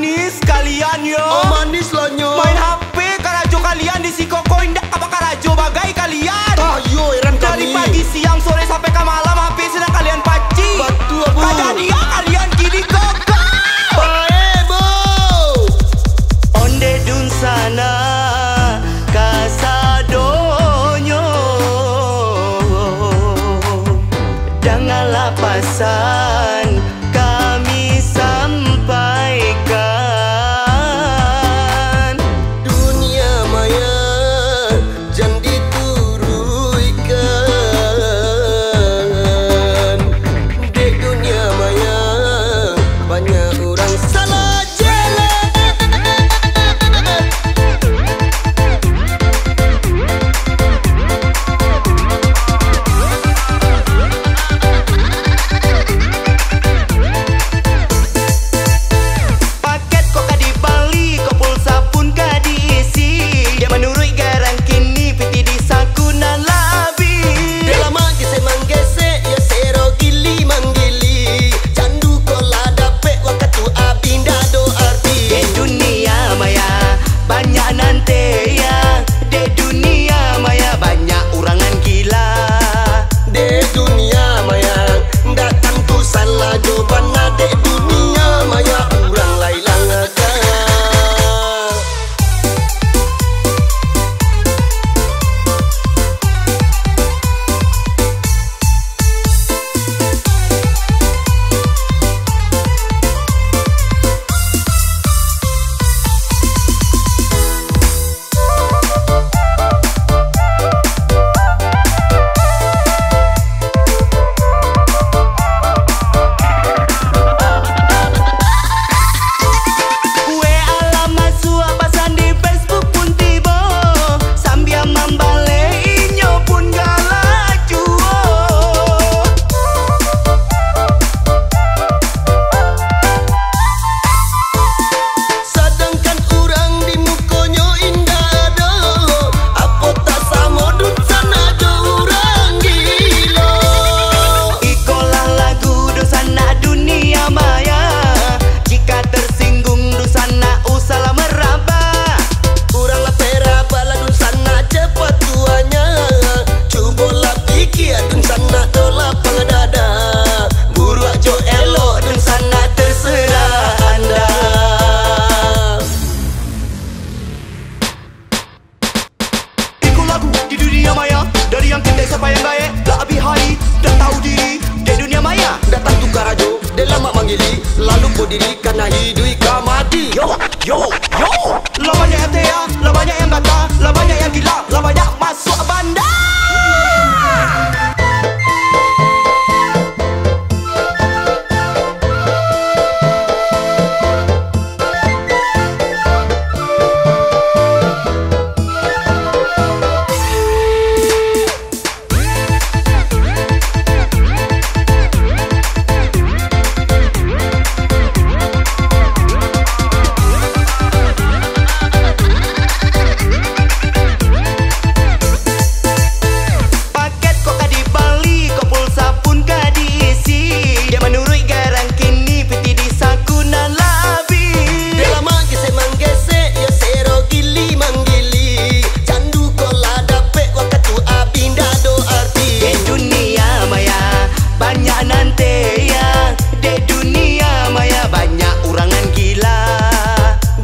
manis kalian yo. Oh manis lah nyo. Main HP karajo kalian di si koko indak apa karajo bagai kalian. Tayo heran Dari kami. pagi siang sore sampai ke malam HP sedang kalian paci. Batu abu. Kada dia kalian kini koko. Bae bo. Onde dun sana kasadonyo. Janganlah pasan kami sampaikan. Dunia maya jangan dituruikan. Di dunia maya banyak orang salah jalan. Paket kok di Bali, kok pulsa pun diisi. Dia menurut garang kini piti di sakunan labi. Dia lama gese manggese ya sero gili manggili. Candu kola dapet waktu abinda do arti. Di dunia maya banyak nanti ya. Di dunia maya banyak urangan gila. De dunia maya ndak tentu salah jawabannya. De dunia maya orang lailang akan. Kue alamat suap pasan di Facebook pun tiba. Sambil membaleinyo pun galak juo. Sedangkan orang di mukonyo indah ada. Apa tak sama dun sana ada orang gila. Ikolah lagu dosana dunia maya. Jika tersinggung dosana usahlah meraba. Kurang lah peraba lah dun sana cepat tuanya. Cubalah pikir dun sana tolak pengedada. Buruak jo elok dun sana terserah anda. Ikut lagu di dunia maya. Dari yang cintai siapa yang baik. Tak habis hari dah tahu diri. Di dunia maya Datang tukar rajo, dia lama manggili. Lalu kau diri karena hidui kamati. yo lah banyak yang tea, lah banyak yang kata, lah banyak yang gila, lah banyak masuk bandar. Paket kok di Bali, kok pulsa pun diisi. Dia menurut garang kini piti di sakunan labi. Dia lama gese manggese, ya sero gili manggili. Candu kola dapet waktu abinda do arti. Di dunia maya banyak nanti ya. Di dunia maya banyak urangan gila.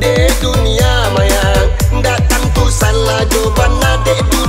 De dunia maya ndak tentu salah jawabannya. De dunia